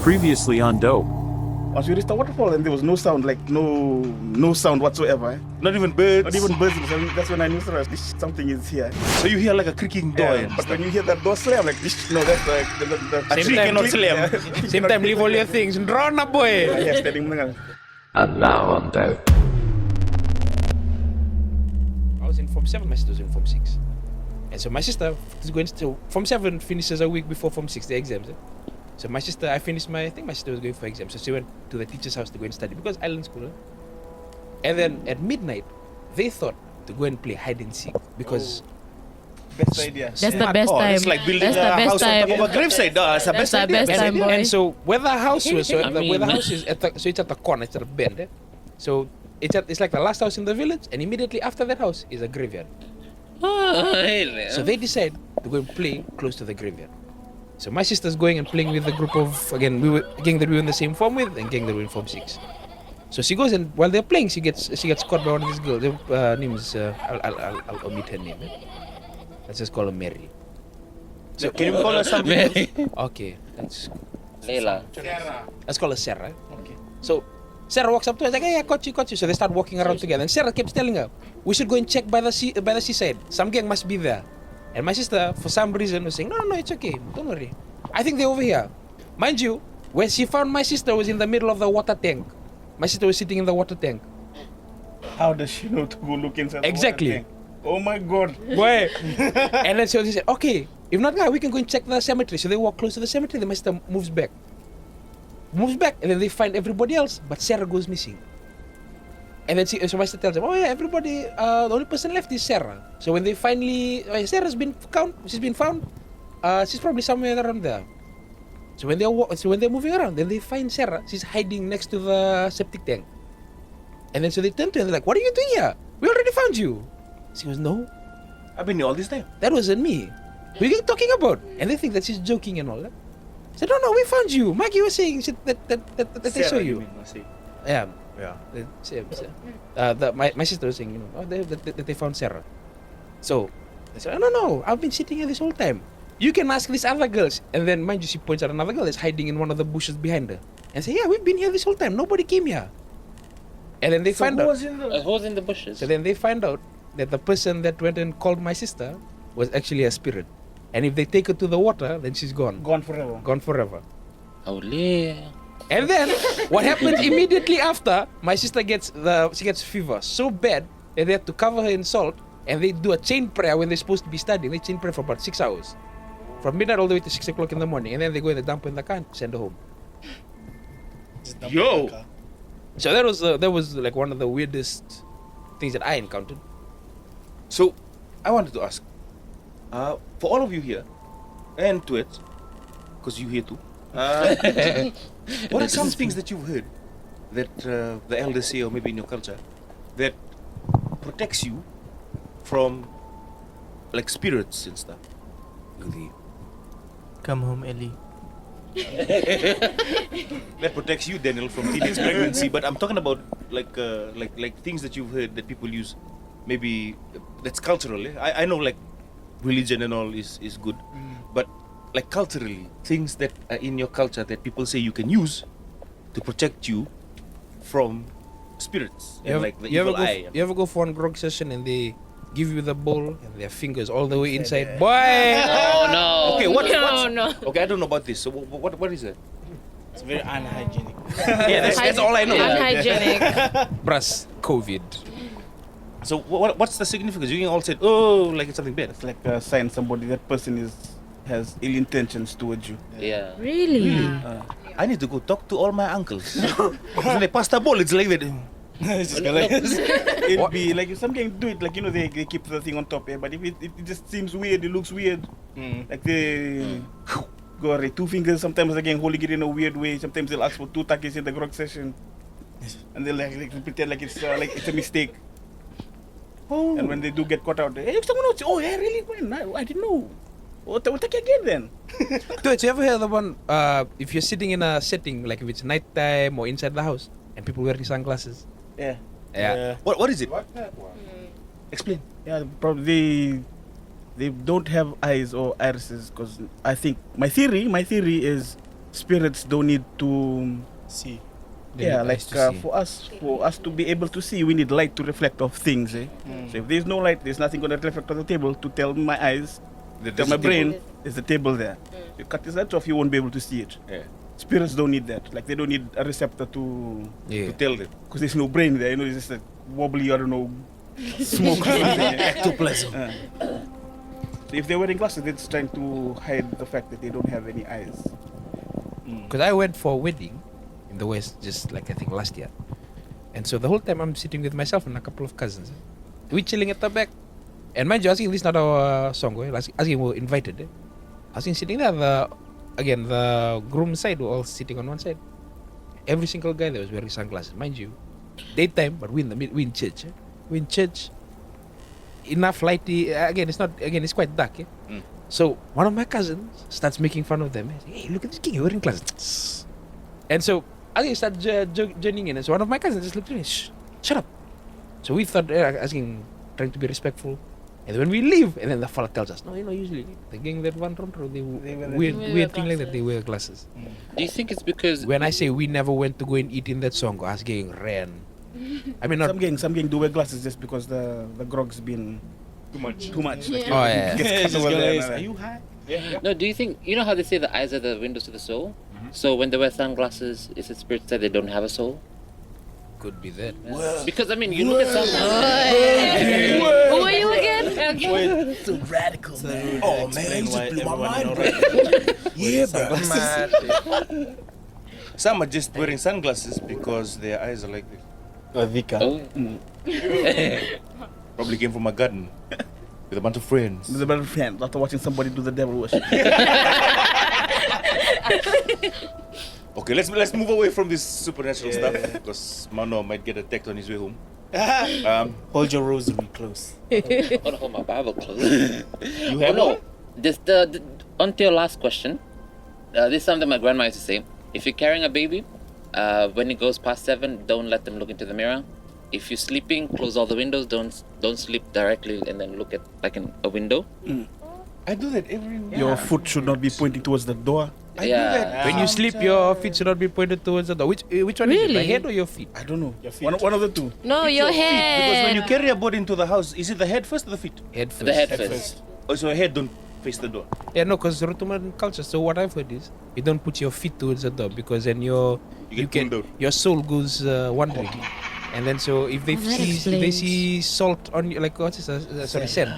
Previously on Dope. Once we reached the waterfall and there was no sound, like no sound whatsoever. Not even birds. Not even birds. That's when I knew something is here. So you hear like a creaking door. Yeah, but when you hear that door slam, like no, that's like a tree cannot slam. Same time, leave all your things. Draw na boy. Yeah, standing there. And now on Dope. I was in Form 7, my sister was in Form 6. And so my sister is going to Form 7 finishes a week before Form 6, the exams. So my sister, I think my sister was going for exams. So she went to the teacher's house to go and study because island school. And then at midnight, they thought to go and play hide and seek because Best idea. That's the best time. It's like building That's the a best house time. on top of a gravesite. That's the best idea. best time, boy. and so where the house was, where the house is, so it's at the corner, it's at a bend. So it's like the last house in the village, and immediately after that house is a graveyard. So they decide to go and play close to the graveyard. So my sister's going and playing with a group of, again, a gang that we were in the same form with, and gang that we were in Form 6. So she goes, and while they're playing, she gets caught by one of these girls. Her name is, I'll omit her name. Let's just call her Mary. So can you call her something else? Okay, Layla. let's call her Sarah. Okay. So Sarah walks up to her, like, hey, I caught you. So they start walking around together. And Sarah keeps telling her, we should go and check by the seaside. Some gang must be there. And my sister, for some reason, was saying, no, it's okay. Don't worry. I think they're over here. Mind you, when she found my sister was in the middle of the water tank. My sister was sitting in the water tank. How does she know to go look inside? Exactly. The water tank? Oh my God. Boy. And then she said, okay, if not now, we can go and check the cemetery. So they walk close to the cemetery. The my sister moves back. And then they find everybody else, but Sarah goes missing. And then so my sister tells them, oh yeah, everybody, the only person left is Sarah. So when they finally, Sarah's been found, she's probably somewhere around there. So when they're moving around, then they find Sarah. She's hiding next to the septic tank. And then so they turn to her and they're like, what are you doing here? We already found you. She goes, no, I've been here all this time. that wasn't me. What are you talking about? And they think that she's joking and all that. I said, no, we found you. Maggie was saying that they saw you. Yeah. My sister was saying, they found Sarah. So I said, no, I've been sitting here this whole time. You can ask these other girls. And then, mind you, she points out another girl that's hiding in one of the bushes behind her. And say, yeah, we've been here this whole time. Nobody came here. And then they find out. Who was in the bushes? So then they find out that the person that went and called my sister was actually a spirit. And if they take her to the water, then she's gone. Gone forever. Gone forever. Holy. And then what happens immediately after, my sister gets fever so bad that they have to cover her in salt, and they do a chain prayer when they're supposed to be studying. They chain prayer for about 6 hours, from midnight all the way to 6 o'clock in the morning, and then they go and they dump her in the car and send her home. Yo. So that was like one of the weirdest things that I encountered. So I wanted to ask, for all of you here, and Tuets, because you here too, what are some things that you've heard that the elders say, or maybe in your culture, that protects you from like spirits and stuff? Come home, Ellie. That protects you, Daniel, from teenage pregnancy. But I'm talking about like things that you've heard that people use, maybe that's cultural. I know like religion and all is good, but like culturally, things that are in your culture that people say you can use to protect you from spirits and like the evil eye. You ever go for one grog session and they give you the bowl and their fingers all the way inside? Boy! Oh no. Okay, No. Okay, I don't know about this. So what is it? It's very unhygienic. Yeah, that's all I know. Unhygienic. Brass, COVID. So what's the significance? You all said, oh, like it's something bad. It's like a sign that person has ill intentions towards you. Yeah. Really? I need to go talk to all my uncles. When they pass the ball, it's like that. It'll be like if some can do it, like they keep the thing on top, but if it just seems weird, it looks weird. Like they go right 2 fingers, sometimes again holding it in a weird way. Sometimes they'll ask for 2 takis in the grog session, and they'll like pretend like it's a mistake. Oh. And when they do get caught out, hey, someone else, oh yeah, really? I didn't know. We'll take it again then. Dude, you ever heard the one, if you're sitting in a setting, like if it's nighttime or inside the house, and people wearing sunglasses? Yeah. What is it? Explain. Yeah, probably they don't have eyes or irises, because I think my theory is spirits don't need to. See. Yeah, like eyes to see. for us to be able to see, we need light to reflect off things. So if there's no light, there's nothing going to reflect on the table to tell my eyes, tell my brain, there's a table there. You cut this light off, you won't be able to see it. Yeah. Spirits don't need that. Like they don't need a receptor to Yeah. Tell them. because there's no brain there. You know, it's just a wobbly, I don't know, smoke or something. Ectoplasm. So if they're wearing glasses, they're just trying to hide the fact that they don't have any eyes. Because I went for a wedding in the West just like I think last year. And so the whole time I'm sitting with myself and a couple of cousins. We chilling at the back. And mind you, asking this is not our song, asking we're invited. Asking sitting there, the groom side were all sitting on one side. Every single guy there was wearing sunglasses, mind you. Daytime, but we in church. We in church. Enough lighty. It's quite dark. So one of my cousins starts making fun of them. Hey, look at this king, you're wearing glasses. And so I start joining in. And so one of my cousins just looked at me, shut up. So we thought, trying to be respectful. And when we leave, and then the fella tells us, no, usually the gang that run around, they weird thing like that, they wear glasses. Do you think it's because When I say we never went to go and eat in that song, us gang ran. I mean, not. Some gang do wear glasses just because the grog's been Too much. too much. Like, Oh, yeah. gets cut over there, Are and, you high? no? Do you think you know how they say the eyes are the windows to the soul? So when they wear sunglasses, is it spirits that they don't have a soul? Could be that. Because I mean, you look at sunglasses. Who are you again? Okay. So radical. Oh man, you just blew my mind, bro. Yeah, bro. Some are just wearing sunglasses because their eyes are like this. Vika. Oh. Probably came from a garden with a bunch of friends. There's a better fan after watching somebody do the devil worship. Okay, let's move away from this supernatural stuff because Mano might get attacked on his way home. Hold your rosary close. I want to hold my Bible close. You have no. one? This on to your last question. This is something my grandma used to say. If you're carrying a baby, when it goes past 7, don't let them look into the mirror. If you're sleeping, close all the windows. Don't sleep directly and then look at like in a window. I do that every night. Your foot should not be pointing towards the door. I do that. When you sleep, your feet should not be pointed towards the door. Which one is it? The Really? head or your feet? I don't know. Your feet. One of the two. No, your head. Because when you carry a body into the house, is it the head first or the feet? Head first. The head Head first. Oh, so head don't face the door. Yeah, no, because Rotuman culture. So what I've heard is you don't put your feet towards the door because then You get pulled out. your soul goes wandering, and then so if they Oh, that see explains. salt on you, like what's this? Sand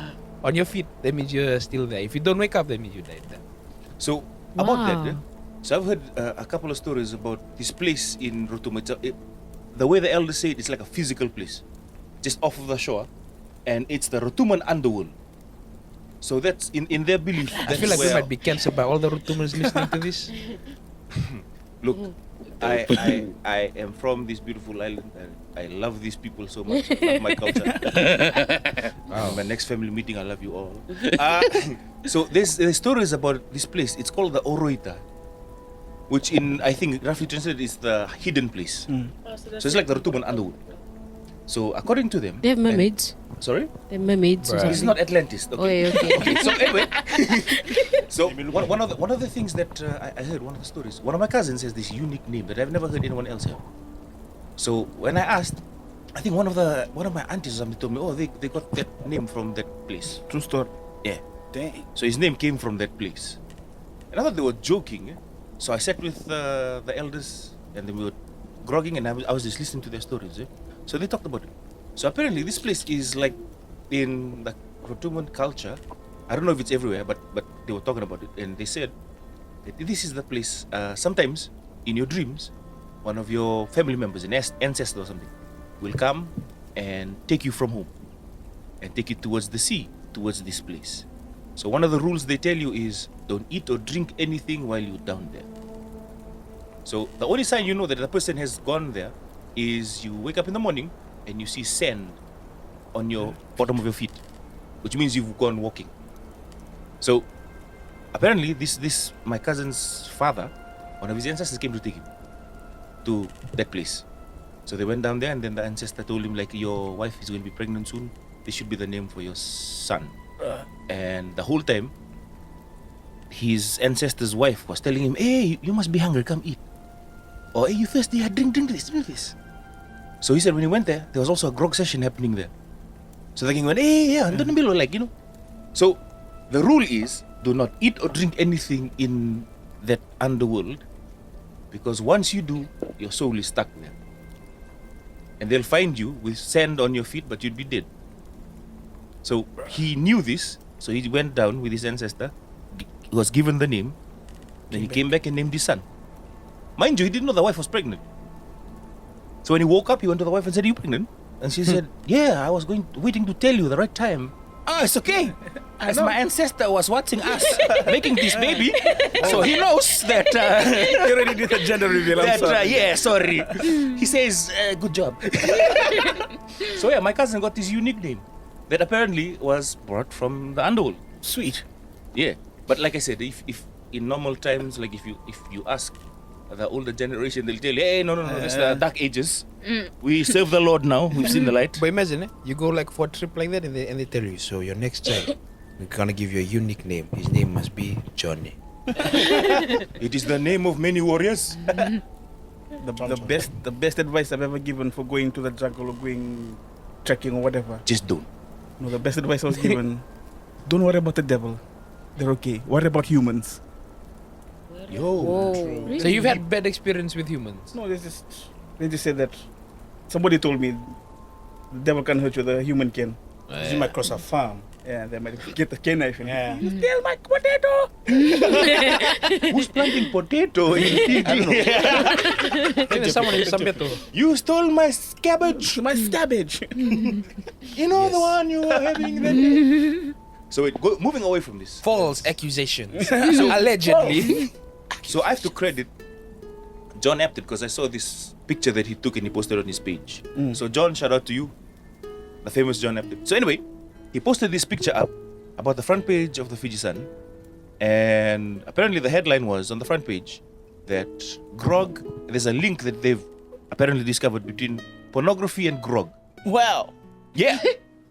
on your feet, that means you're still there. If you don't wake up, that means you died there. So about that, Wow. so I've heard a couple of stories about this place in Rotuma. The way the elders say it, it's like a physical place, just off of the shore, and it's the Rotuman underworld. So that's in their belief. I feel like we might be cancelled by all the Rotumans listening to this. Look, I am from this beautiful island. And I love these people so much. I love my culture. My next family meeting, I love you all. So there's stories about this place. It's called the Oroita, which I think roughly translated is the hidden place. So it's like the Rotuman underworld. So according to them, They have mermaids. sorry, They have mermaids or Bruh. this is something. not Atlantis. Okay. Okay. Okay, so anyway, so one of the things that I heard, one of the stories, one of my cousins has this unique name that I've never heard anyone else have. So when I asked, I think one of my aunties or something told me, oh, they got that name from that place. True story. Yeah. Dang. So his name came from that place, and I thought they were joking. So I sat with the elders, and then we were grogging, and I was just listening to their stories. So they talked about it. So apparently this place is like in the Rotuman culture. I don't know if it's everywhere, but they were talking about it, and they said that this is the place. Sometimes in your dreams, one of your family members, an ancestor or something, will come and take you from home and take you towards the sea, towards this place. So one of the rules they tell you is don't eat or drink anything while you're down there. So the only sign you know that the person has gone there is you wake up in the morning and you see sand on your bottom of your feet, which means you've gone walking. So apparently this my cousin's father, one of his ancestors came to take him to that place. So they went down there, and then the ancestor told him, like, your wife is going to be pregnant soon. This should be the name for your son. And the whole time his ancestor's wife was telling him, hey, you must be hungry, come eat. Or, hey, you thirsty, drink this. So he said when he went there was also a grog session happening there. So the king went, hey, yeah, like, you know. So the rule is, do not eat or drink anything in that underworld, because once you do, your soul is stuck there. And they'll find you with sand on your feet, but you'd be dead. So he knew this, so he went down with his ancestor, was given the name, then he came back and named his son. Mind you, he didn't know the wife was pregnant. So when he woke up, he went to the wife and said, are you pregnant? And she said, yeah, I was waiting to tell you the right time. Ah, it's okay. As my ancestor was watching us making this baby, so he knows that. You already did the gender reveal. I'm sorry. Yeah, sorry. He says, good job. So yeah, my cousin got this unique name that apparently was brought from the underworld. Sweet. Yeah, but like I said, if in normal times, like if you ask the older generation, they'll tell you, hey, no, it's the dark ages. We serve the Lord now. We've seen the light. But imagine, you go like for a trip like that, and they tell you, so your next child, we're gonna give you a unique name. His name must be Johnny. It is the name of many warriors. The best advice I've ever given for going to the jungle or going trekking or whatever. Just don't. No, the best advice I was given: don't worry about the devil. They're okay. Worry about humans. Yo. So you've had bad experience with humans? No, they just said that somebody told me the devil can't hurt you, the human can. You might cross a farm. Yeah, they might get the cane knife. Yeah. You steal my potato. Who's planting potato in You stole my cabbage. My cabbage. You know the one you were having that day. So moving away from this. False accusations. So allegedly. So I have to credit John Apted because I saw this picture that he took and he posted on his page. So John, shout out to you, the famous John Apted. So anyway, he posted this picture up about the front page of the Fiji Sun, and apparently the headline was on the front page that Grog, there's a link that they've apparently discovered between pornography and Grog. Wow. Yeah.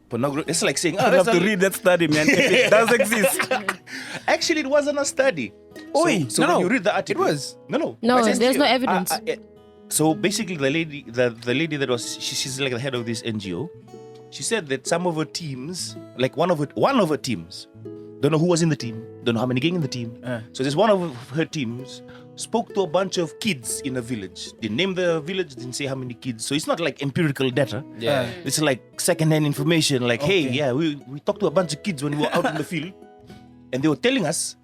Pornography. It's like saying, I have to read that study, man. If it does exist. Actually, it wasn't a study. Oi. So when you read the article, It was. No, No, It says there's no here, evidence. so basically, the lady that was she's like the head of this NGO. She said that some of her teams, like one of her teams, don't know who was in the team, don't know how many gang in the team. So there's one of her teams spoke to a bunch of kids in a village. They named the village, didn't say how many kids. So it's not like empirical data. Yeah. It's like second-hand information. Like, hey, yeah, we talked to a bunch of kids when we were out in the field, and they were telling us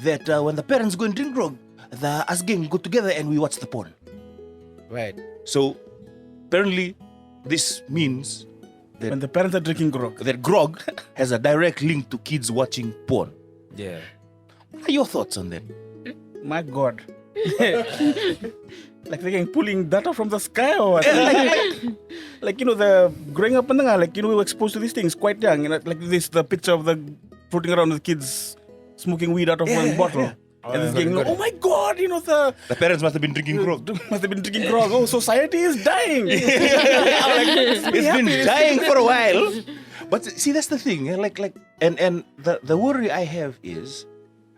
that when the parents go and drink grog, the us gang go together and we watch the porn. Right. So apparently, this means When the parents are drinking grog. that grog has a direct link to kids watching porn. Yeah. What are your thoughts on that? My God. Like they're pulling data from the sky or what? Like, you know, the growing up in the like, you know, we were exposed to these things quite young. You know, like this, the picture of the floating around with kids smoking weed out of one bottle. Yeah. And this gang, oh my God, you know, the parents must have been drinking grog. must have been drinking grog. Oh, society is dying. It's been dying for a while. But see, that's the thing. And the worry I have is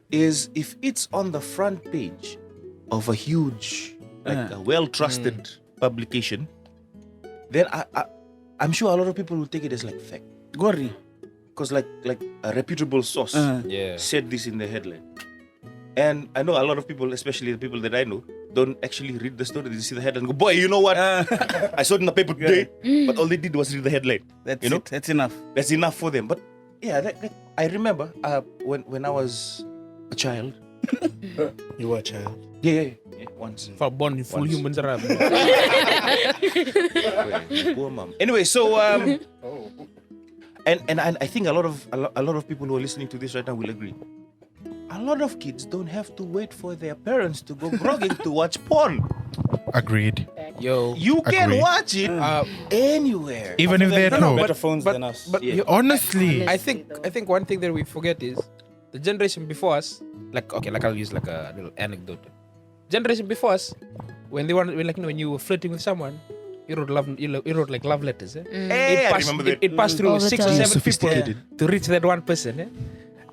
if it's on the front page of a huge, like a well-trusted publication, then I'm sure a lot of people will take it as like fact. Gory. Because like a reputable source said this in the headline. And I know a lot of people, especially the people that I know, don't actually read the story. They see the headline and go, boy, you know what? I saw it in the paper today. But all they did was read the headline. That's you know? it. That's enough. That's enough for them. But yeah, I remember when I was a child. You were a child. Yeah, once. For born full Once. humans around. Poor mom. Anyway, so and I think a lot of people who are listening to this right now will agree. A lot of kids don't have to wait for their parents to go grogging to watch porn. Agreed. Yo. You can Agreed. watch it anywhere. Even if they're at No, home. better phones than us. But Yeah. Honestly, I think one thing that we forget is the generation before us. Like I'll use like a little anecdote. Generation before us, when you were flirting with someone, you wrote like love letters. Hey, I remember that. It passed through All the 6 or time. 7 people to reach that one person.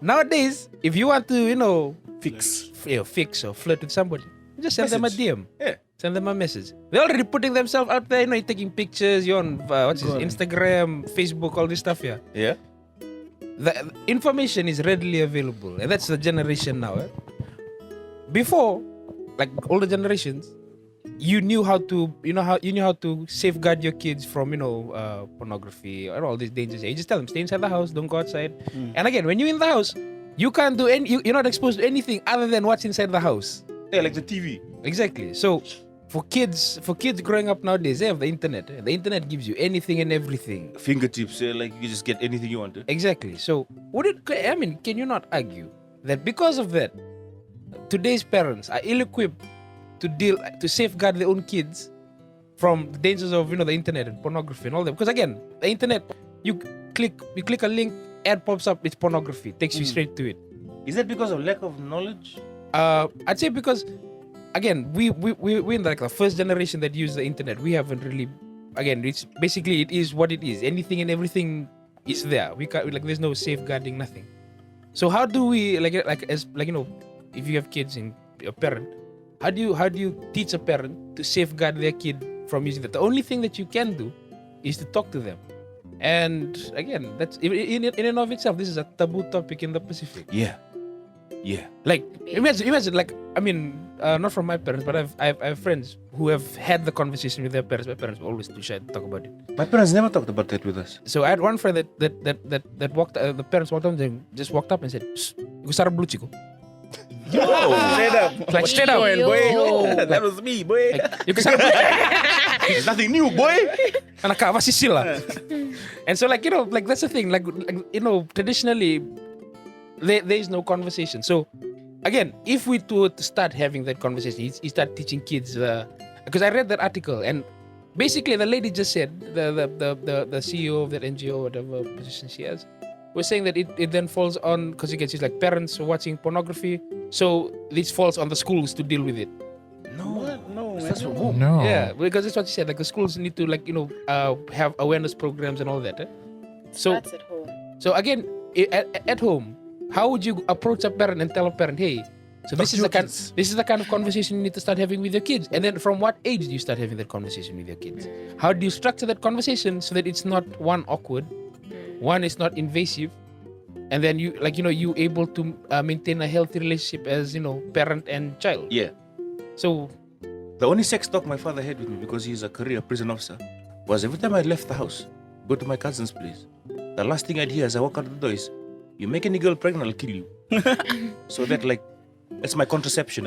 Nowadays, if you want to, fix or flirt with somebody, just send them a DM. Yeah. Send them a message. They're already putting themselves out there. You know, you're taking pictures. You're on Instagram, Facebook, all this stuff. Yeah. Yeah. The information is readily available, and that's the generation now. Before, like older generations, you knew how to safeguard your kids from pornography or all these dangers. You just tell them stay inside the house, don't go outside. And again, when you're in the house, you can't do you're not exposed to anything other than what's inside the house. Yeah, like the TV. Exactly. So for kids growing up nowadays, they have the internet. The internet gives you anything and everything. Fingertips, like you just get anything you want. Exactly. So can you not argue that because of that, today's parents are ill-equipped to safeguard their own kids from the dangers of the internet and pornography and all that? Because again, the internet, you click a link, ad pops up, it's pornography, takes you straight to it. Is that because of lack of knowledge? I'd say because again, we're in like the first generation that use the internet. We haven't really, again, it's basically, it is what it is. Anything and everything is there. We can't, like, there's no safeguarding, nothing. So how do we if you have kids and a parent, how do you teach a parent to safeguard their kid from using that? The only thing that you can do is to talk to them. And again, that's in and of itself, this is a taboo topic in the Pacific. Yeah. Like imagine like, I mean, not from my parents, but I have friends who have had the conversation with their parents. My parents were always too shy to talk about it. My parents never talked about that with us. So I had one friend that walked. The parents walked up and just walked up and said, "Iku sarap blue chico." Straight up. Like straight up. Boy. That was me, boy. Iku sarap blue chico. It's nothing new, boy. Anak ka sila. And so like like that's the thing. Like traditionally, there is no conversation. So again, if we were to start having that conversation, you start teaching kids. Because I read that article, and basically the lady just said, the CEO of that NGO, whatever position she has, was saying that it then falls on, because you can see like parents watching pornography, so this falls on the schools to deal with it. No, That's man. from home. No. Yeah, because that's what she said. Like the schools need to have awareness programs and all that. So That's at home. so again, at home, how would you approach a parent and tell a parent, hey, so this is the kind of conversation you need to start having with your kids? And then from what age do you start having that conversation with your kids? How do you structure that conversation so that it's not one awkward, one is not invasive, and then you able to maintain a healthy relationship as parent and child? Yeah. So The only sex talk my father had with me, because he's a career prison officer, was every time I left the house, go to my cousin's place, the last thing I'd hear as I walk out the door is, "You make any girl pregnant, I'll kill you." So that's my contraception.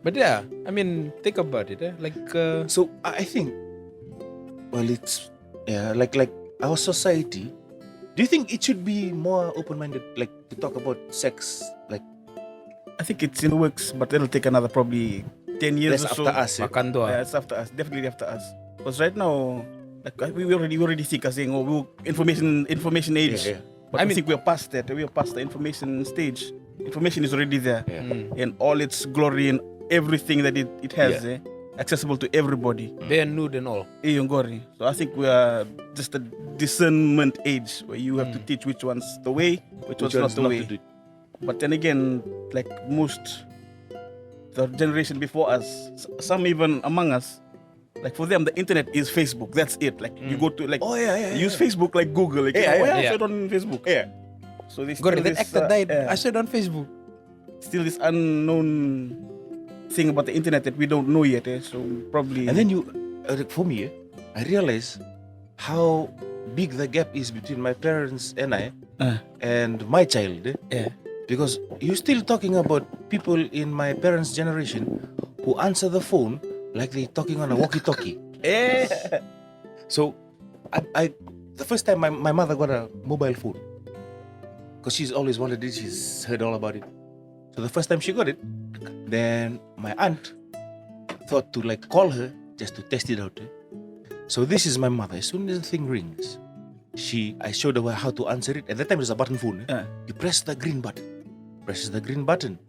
but yeah, I mean, think about it. So I think, well, it's like our society. Do you think it should be more open-minded, like to talk about sex, like I think it's in the works, but it'll take another probably 10 years that's or so. after us? Yeah? Makando. Yeah, it's after us. Definitely after us. Because right now, like we already think as saying, we're information age. Yeah. But I think we're past that. We're past the information stage. Information is already there, and all its glory and everything that it has, accessible to everybody. Bare nude and all. So I think we are just a discernment age where you have to teach which one's the way, which one's not the way. to do it. But then again, like most the generation before us, some even among us, like for them the internet is Facebook. That's it. Like you go to use Facebook like Google. Like, I saw it on Facebook. Yeah. So this Got it. That actor died. I saw it on Facebook. Still this unknown thing about the internet that we don't know yet. So probably. And then for me, I realize how big the gap is between my parents and I and my child. Yeah. Because you're still talking about people in my parents' generation who answer the phone like they're talking on a walkie-talkie. So, the first time my mother got a mobile phone, because she's always wanted it, she's heard all about it. So the first time she got it, then my aunt thought to call her just to test it out. So this is my mother. As soon as the thing rings, I showed her how to answer it. At that time, it's a button phone. You press the green button. Presses the green button.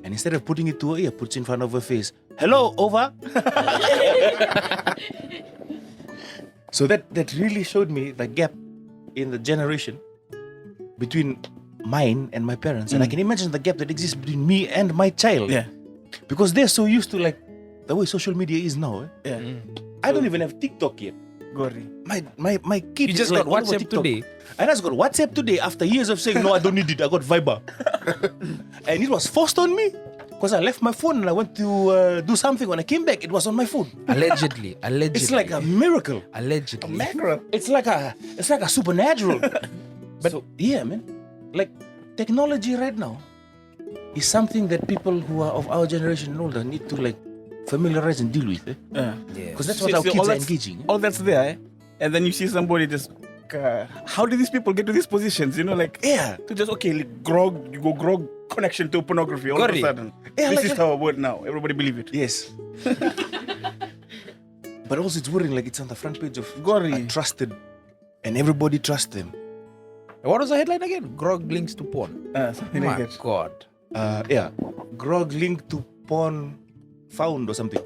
And instead of putting it to her ear, puts in front of her face. "Hello, over." So that really showed me the gap in the generation between mine and my parents, and I can imagine the gap that exists between me and my child. Yeah. Because they're so used to like the way social media is now. Yeah. I don't even have TikTok yet. Gori. My kid You is just like got all over WhatsApp TikTok. today. I just got WhatsApp today after years of saying no, I don't need it. I got Viber, and it was forced on me because I left my phone and I went to do something. When I came back, it was on my phone. Allegedly. It's like a miracle. Allegedly. Macro. It's like a supernatural. But so, yeah, man, like technology right now is something that people who are of our generation and older need to like familiarize and deal with. Yeah. Because that's what our See, kids all are that's- engaging. All that's there, and then you see somebody just. How did these people get to these positions? You know, like Yeah. to just like grog, you go grog connection to pornography all of a Gori. sudden. Yeah, This like is a- how it works now. Everybody believe it. Yes. But also it's worrying like it's on the front page of Gori. a trusted, and everybody trusts them. What was the headline again? Grog links to porn. Something My like that. God. Yeah. Grog linked to porn found or something.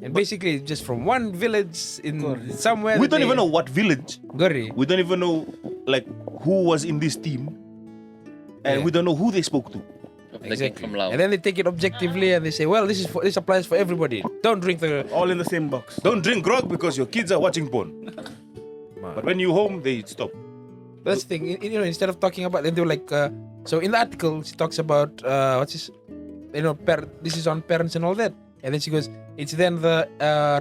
And basically, just from one village in somewhere. We that don't they- even know what village. Gori. We don't even know like who was in this team. And Yeah. we don't know who they spoke to. From Laos. And then they take it objectively and they say, well, this applies for everybody. Don't drink the. All in the same box. Don't drink grog because your kids are watching porn. But when you home, they stop. That's the thing. Instead of talking about, then they were like, so in the article, she talks about what's this? This is on parents and all that. And then she goes, it's then the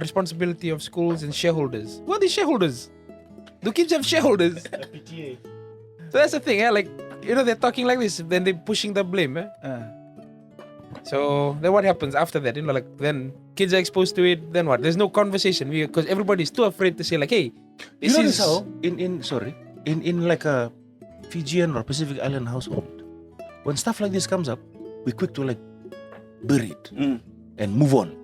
responsibility of schools and shareholders. What are these shareholders? Do kids have shareholders? So that's the thing, like, they're talking like this, then they're pushing the blame. So then what happens after that? Then kids are exposed to it, then what? There's no conversation because everybody's too afraid to say like, hey, You this notice is how in like a Fijian or Pacific Island household, when stuff like this comes up, we're quick to like bury it and move on.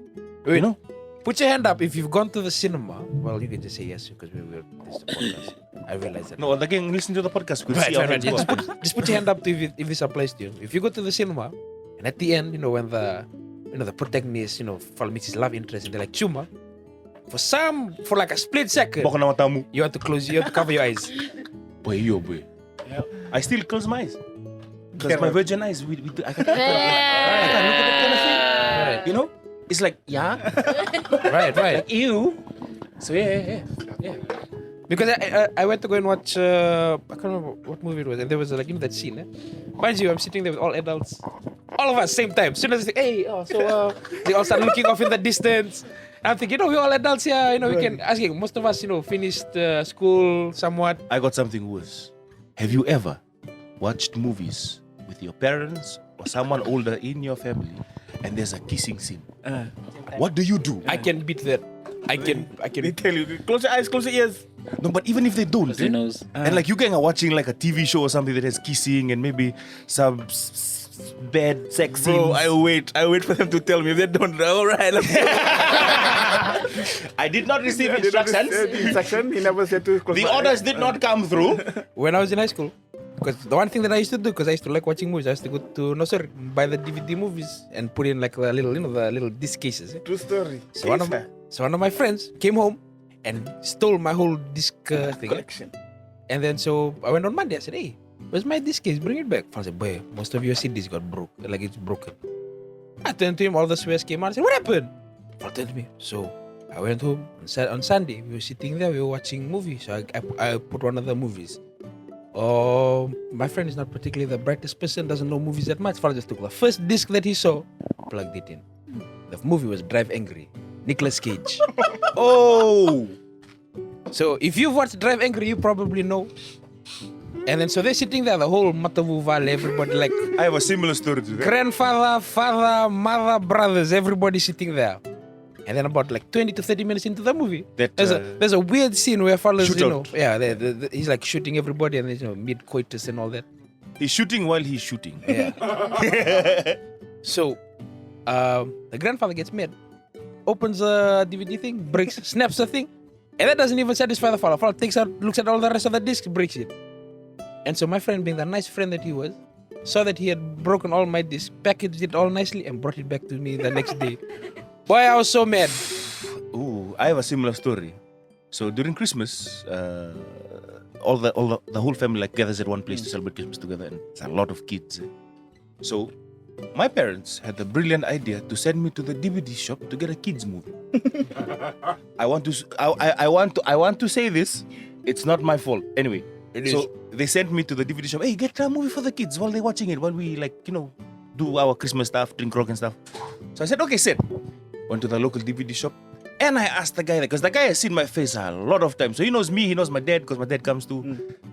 You know? Put your hand up if you've gone to the cinema. Well, you can just say yes because this is the podcast. I realize that. No, again, listen to the podcast. We'll see Right. how things Yeah, go. just put your hand up to if this applies to you. If you go to the cinema and at the end, when the protagonist, meets his love interest and they're like chuma, for like a split second, Baka na matamu. you have to cover your eyes. Boy. I still close my eyes. Because my virgin eyes, I can't look at that kind of thing. Right. You know? It's like, yeah. Right. Ew. So yeah. Because I went to go and watch I can't remember what movie it was, and there was that scene. Mind you, I'm sitting there with all adults, all of us same time. As soon as they say, hey, they all start looking off in the distance. I'm thinking, we're all adults here. We can asking. Most of us, finished school somewhat. I got something worse. Have you ever watched movies with your parents or someone older in your family and there's a kissing scene? What do you do? I can beat that. I can. They tell you, close your eyes, close your ears. No, but even if they don't, Who knows? and like you guys are watching like a TV show or something that has kissing and maybe some bad sex scenes. Bro, I wait for them to tell me. If they don't, all right. Let's go. I did not receive instructions. Instruction. He never said to close The my orders eyes. did not come through. When I was in high school, because the one thing that I used to do, because I used to like watching movies, I used to go to buy the DVD movies and put in like the little, the little disc cases. True story. So one of my friends came home and stole my whole disc thing. Collection. And then so I went on Monday. I said, hey, where's my disc case? Bring it back. I said, boy, most of your CDs got broke. Like it's broken. I turned to him, all the swears came out. I said, what happened? He told me. So I went home on Sunday. We were sitting there. We were watching movies. So I put one of the movies. Oh, my friend is not particularly the brightest person. Doesn't know movies that much. Father just took the first disc that he saw, plugged it in. The movie was Drive Angry. Nicolas Cage. Oh. So if you've watched Drive Angry, you probably know. And then so they're sitting there, the whole Matavu Valley, everybody like I have a similar story to that. grandfather, father, mother, brothers, everybody sitting there. And then about like 20 to 30 minutes into the movie, there's a weird scene where fellas, he's like shooting everybody and mid coitus and all that. He's shooting while he's shooting. Yeah. So the grandfather gets mad, opens a DVD thing, breaks, snaps the thing, and that doesn't even satisfy the father. Father takes out, looks at all the rest of the disc, breaks it. And so my friend, being the nice friend that he was, saw that he had broken all my discs, packaged it all nicely, and brought it back to me the next day. Boy, I was so mad. Ooh, I have a similar story. So during Christmas, the whole family like gathers at one place to celebrate Christmas together, and it's a lot of kids. So my parents had the brilliant idea to send me to the DVD shop to get a kids movie. I want to say this. It's not my fault. Anyway, so they sent me to the DVD shop. Hey, get a movie for the kids while they're watching it. While we do our Christmas stuff, drink grog and stuff. So I said, okay, sit. Went to the local DVD shop. And I asked the guy, because the guy has seen my face a lot of times. So he knows me, he knows my dad, because my dad comes too.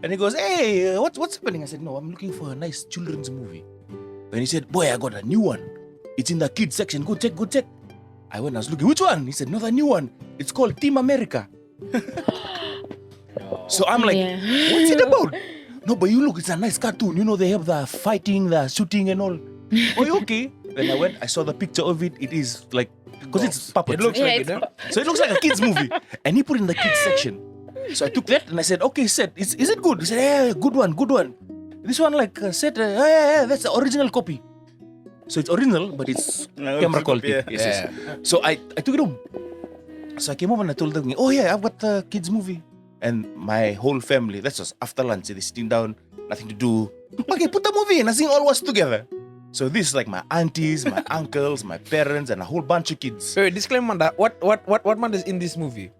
And he goes, hey, what's happening? I said, no, I'm looking for a nice children's movie. Then he said, boy, I got a new one. It's in the kids section. Go check. I was looking, which one? He said, no, the new one. It's called Team America. So I'm like, what's it about? No, but you look, it's a nice cartoon. You know, they have the fighting, the shooting and all. Oh, okay. Then I went, I saw the picture of it. It is like, because it's puppets. It looks like it, huh? So it looks like a kid's movie. And he put it in the kids section. So I took that and I said, okay, Seth, is it good? He said, yeah, good one. This one, like, Seth, yeah, that's the original copy. So it's original, but it's camera quality. Yeah. Yes. So I took it home. So I came home and I told them, oh yeah, I've got the kids movie. And my whole family, that's just after lunch, they're sitting down, nothing to do. Okay, put the movie in, I think all was together. So this is like my aunties, my uncles, my parents, and a whole bunch of kids. Wait, disclaimer on that. What man is in this movie?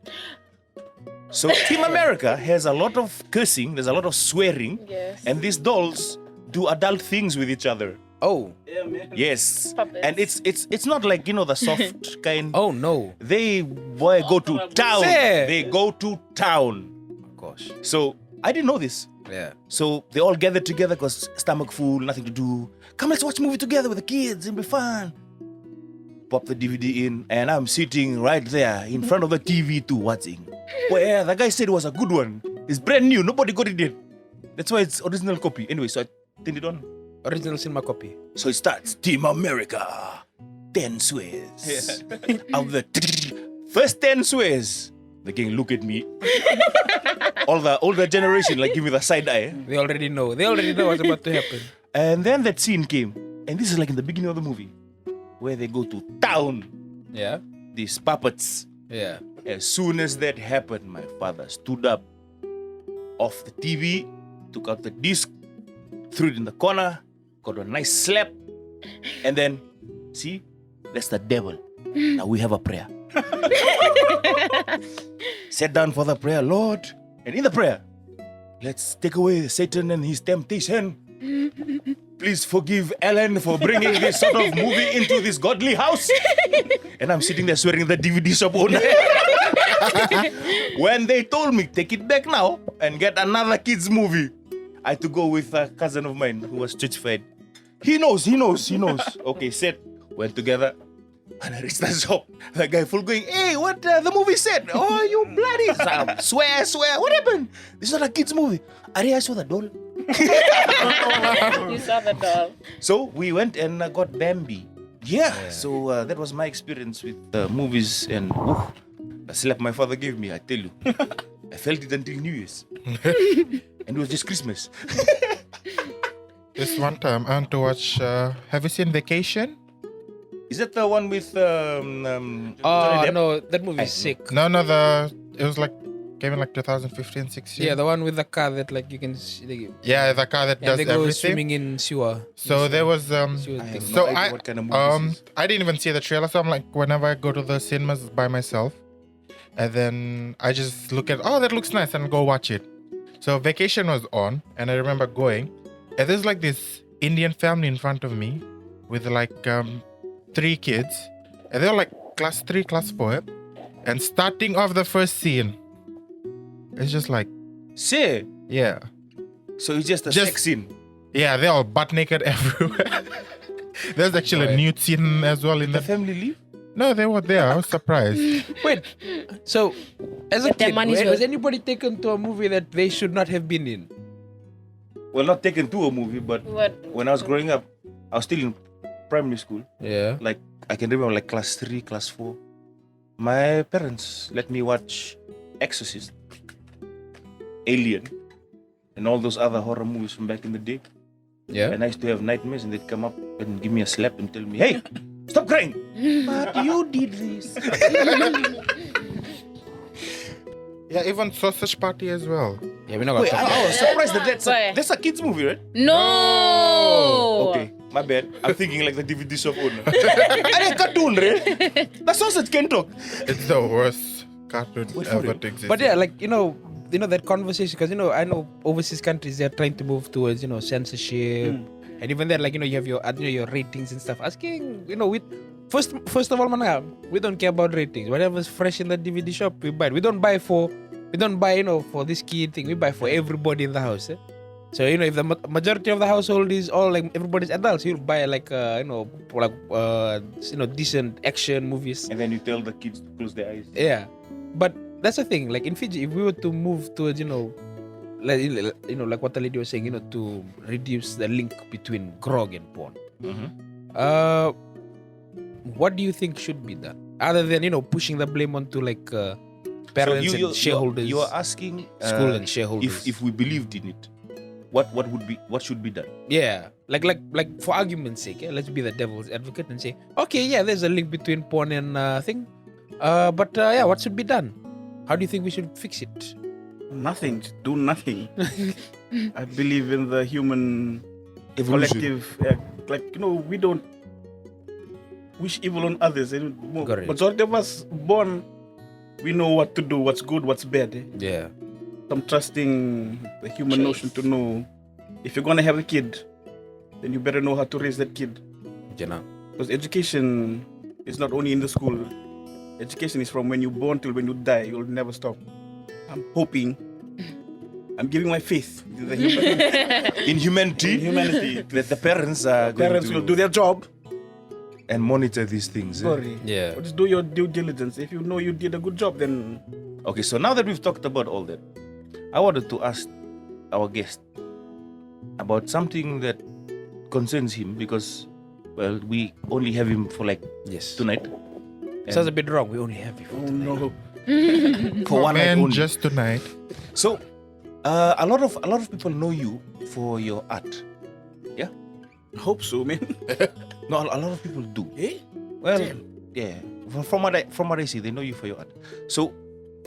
So Team America has a lot of cursing, there's a lot of swearing, Yes. and these dolls do adult things with each other. Oh. Yeah, man. Yes. Puppets. And it's not like, the soft kind. Oh no. They go to town. Say. They go to town. Of course. So I didn't know this. Yeah. So they all gathered together because stomach full, nothing to do. Come, let's watch a movie together with the kids. It'll be fun. Pop the DVD in, and I'm sitting right there in front of the TV too, watching. Well, yeah, the guy said it was a good one. It's brand new. Nobody got it yet. That's why it's original copy. Anyway, so I turned it on. Original cinema copy. So it starts. Team America. 10 swears. Of the first 10 swears. The gang look at me. All the older generation like give me the side eye. They already know. What's about to happen. And then that scene came. And this is like in the beginning of the movie. Where they go to town. Yeah. These puppets. Yeah. As soon as that happened, my father stood up off the TV, took out the disc, threw it in the corner, got a nice slap, and then, see, that's the devil. Now we have a prayer. Sat down for the prayer, Lord, and in the prayer, let's take away Satan and his temptation. Please forgive Ellen for bringing this sort of movie into this godly house. And I'm sitting there swearing the DVD shop owner. When they told me, take it back now and get another kids movie, I had to go with a cousin of mine who was church-fed. He knows. Okay, set. Went together. And I reached the shop. The guy full going, hey, what the movie said? Oh, you bloody swear. What happened? This is not a kids movie. I saw the doll. You saw the doll. So we went and got Bambi. Yeah. So that was my experience with movies and the slap my father gave me, I tell you. I felt it until New Year's. And it was just Christmas. This one time I want to watch, have you seen Vacation? Is that the one with Oh Johnny Depp? no, that movie is sick. No, it was like, came in like 2015, 16. Yeah, the one with the car that like you can see. Yeah, the car that And does they go everything. swimming in sewer. So there was, Sewer I thing. have so no idea what kind of movie this is. I didn't even see the trailer. So I'm like, whenever I go to the cinemas by myself, and then I just look at, that looks nice, and go watch it. So Vacation was on, and I remember going, and there's like this Indian family in front of me with like 3 kids, and they're like class 3, class 4, and starting off the first scene, it's just like, Say, yeah, so it's just a Just- sex scene. yeah, they're all butt naked everywhere. There's actually a nude scene as well in The the. family leave? No, they were there. I was surprised. Wait, so as a Get their kid, money's was worth. anybody taken to a movie that they should not have been in? Well, not taken to a movie, but What? when I was growing up, I was still in primary school. Yeah. Like, I can remember like class 3, class 4. My parents let me watch Exorcist, Alien, and all those other horror movies from back in the day. Yeah. And I used to have nightmares, and they'd come up and give me a slap and tell me, hey, stop crying. But you did this. Yeah, even Sausage Party as well. Yeah, we're not gonna Wait, talk. I was surprised that Why? that's a kids movie, right? No. Okay, my bad. I'm thinking like the DVD shop owner. I cartoon, right? That sausage can talk. It's the worst cartoon Wait for ever it. to exist. But yeah, like you know that conversation because I know overseas countries they're trying to move towards censorship, and even then like you have your your ratings and stuff. Asking we first of all, man, we don't care about ratings. Whatever's fresh in the DVD shop, we buy it. We don't buy for this kid thing. We buy for everybody in the house. So if the majority of the household is all like everybody's adults, you'll buy like decent action movies. And then you tell the kids to close their eyes. Yeah, but that's the thing. Like in Fiji, if we were to move towards like what the lady was saying, to reduce the link between grog and porn. What do you think should be done other than pushing the blame onto like parents and shareholders? You are asking school and shareholders. If we believed in it, what should be done? Yeah, like for argument's sake, let's be the devil's advocate and say, okay, yeah, there's a link between porn and thing, but what should be done? How do you think we should fix it? Nothing. Just do nothing. I believe in the human Evolution. collective. We don't wish evil on others. Correct. Majority of us born, we know what to do, what's good, what's bad. Yeah. I'm trusting the human notion to know if you're gonna have a kid, then you better know how to raise that kid. Because education is not only in the school. Education is from when you're born till when you die. You'll never stop. I'm hoping. I'm giving my faith to the In humanity, that the parents are going to will do their job. and monitor these things. Sorry. Yeah. But just do your due diligence. If you know you did a good job, then Okay, so now that we've talked about all that, I wanted to ask our guest about something that concerns him because, well, we only have him for like tonight. Sounds a bit wrong. We only have you for oh tonight. no. For one night Man, only. just tonight. So, a lot of people know you for your art. Yeah. I hope so, man. No, a lot of people do. Eh? Well, yeah. From what I see, they know you for your art. So,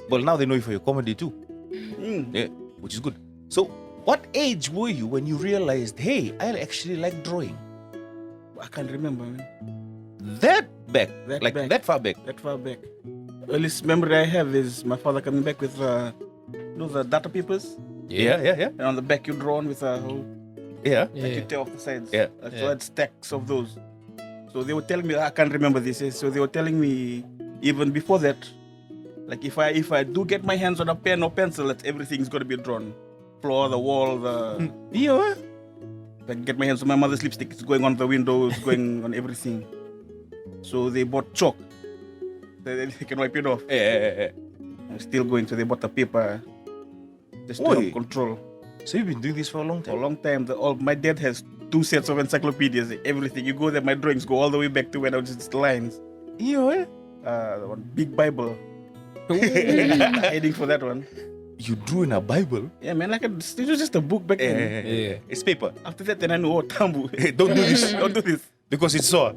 well, now they know you for your comedy too. Yeah, which is good. So, what age were you when you realized, hey, I actually like drawing? I can't remember, man. That back, That like back. that far back. That far back. Earliest memory I have is my father coming back with the data papers. Yeah. And on the back you draw on with a whole, Yeah. like you tear off the sides. Yeah. So I had stacks of those. So they were telling me, I can't remember this. So they were telling me even before that, like if I do get my hands on a pen or pencil, that everything's got to be drawn. Floor, the wall, the... Yeah. If I get my hands on my mother's lipstick, it's going on the windows, going on everything. So they bought chalk. They can wipe it off. Yeah. I'm still going, so they bought the paper. Just to Oi. have control. So you've been doing this for a long For a time. long time, my dad has 2 sets of encyclopedias, everything. You go there, my drawings go all the way back to when I was just lines. Yeah. One big Bible. Heading for that one. You drew in a Bible. Yeah, man, it was just a book back then. Yeah. It's paper. After that, then I know, Tambu. Don't do this. Don't do this. Because it's sore.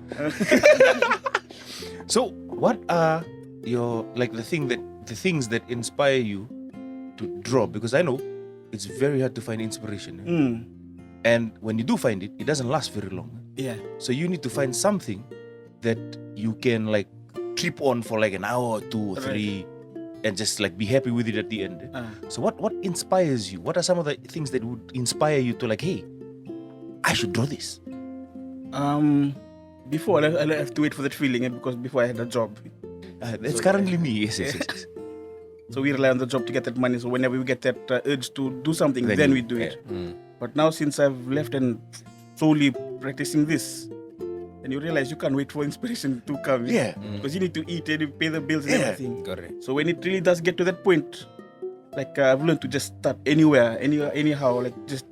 So, what are your the things that inspire you to draw? Because I know it's very hard to find inspiration. And when you do find it, it doesn't last very long. Yeah. So you need to find something that you can trip on for an hour or 2 or 3 and just be happy with it at the end. So what inspires you? What are some of the things that would inspire you to hey, I should draw this? Before, I have to wait for that feeling because before I had a job. That's currently me. Yes. So we rely on the job to get that money. So whenever we get that urge to do something, then we do it. But now since I've left and solely practicing this, then you realize you can't wait for inspiration to come. Yeah. Because you need to eat and you pay the bills and everything. Correct. So when it really does get to that point, I've learned to just start anywhere, anyhow, just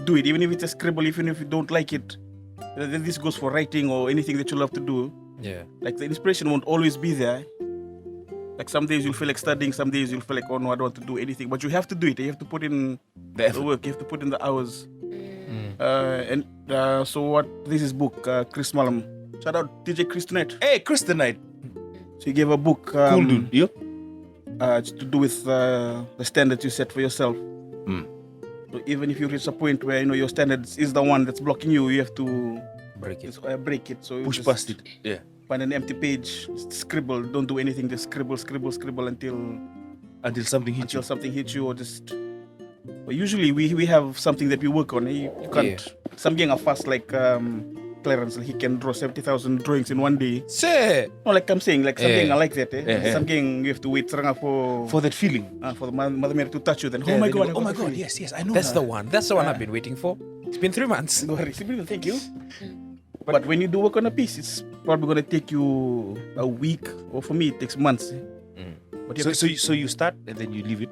do it. Even if it's a scribble, even if you don't like it. This goes for writing or anything that you love to do. Yeah. The inspiration won't always be there. Some days you'll feel like studying, some days you'll feel like, oh no, I don't want to do anything. But you have to do it. You have to put in the work. You have to put in the hours. So this is book, Chris Malam. Shout out DJ Chris tonight. Hey, Chris tonight. So he gave a book. Cool dude. You? It's to do with the standards you set for yourself. So even if you reach a point where your standards is the one that's blocking you, you have to Break it. break it. So you Push just past it. Yeah. find an empty page, just scribble. Don't do anything. Just scribble until Until something hits you. something hits you, or just. But usually we have something that we work on. You can't. Some gang are fast like Clarence. He can draw 70,000 drawings in one day. Say. No, like I'm saying, like some Yeah. gang are like that. Yeah. Some gang you have to wait for For that feeling. for the Mother Mary to touch you. Then Yeah, oh my then god, you I go, oh got my the god, feeling." yes, I know. That's that. the one. That's the one I've been waiting for. It's been 3 months. Go ahead, Sibyl, thank you. But when you do work on a piece, it's probably gonna take you a week, or for me, it takes months. But you have to- So you start and then you leave it.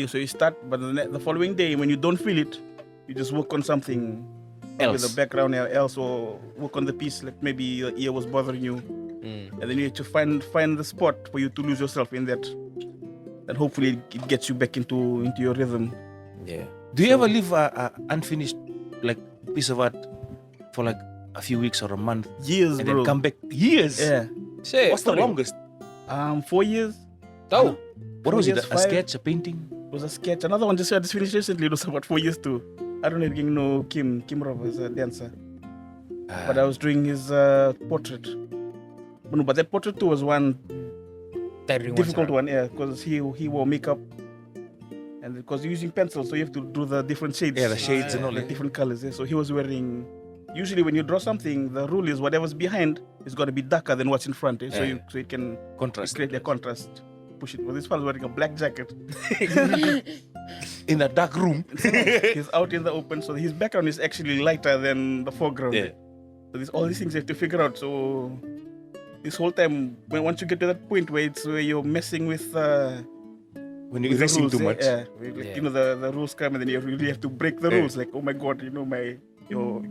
so you start, but the following day, when you don't feel it, you just work on something Else. with a background else, or work on the piece. Like maybe your ear was bothering you, and then you have to find the spot for you to lose yourself in that. And hopefully, it gets you back into your rhythm. Yeah. Do you ever leave a unfinished like piece of art for like a few weeks or a month Years, and bro. then come back? Years. Yeah. Say. What's the longest? 4 years. Oh. What was it? years, A 5? sketch, a painting? It was a sketch. Another one I just finished recently. It was about 4 years too. I don't know if you know Kim Rover is a dancer, but I was doing his portrait. But that portrait too was one difficult one, yeah, because he wore makeup, and because you're using pencils, so you have to do the different shades. Yeah, the shades and all the that. different colors. Yeah. So he was wearing. Usually, when you draw something, the rule is whatever's behind is going to be darker than what's in front. Eh? So Yeah. so it can Contrast. create the contrast. Push it. Well, this fellow wearing a black jacket. In a dark room. He's out in the open, so his background is actually lighter than the foreground. Yeah. So all these things you have to figure out. So this whole time, once you get to that point where you're messing with When you're with the erasing rules, too much. yeah, like, the rules come, and then you really have to break the Yeah. rules. Like, oh my god, your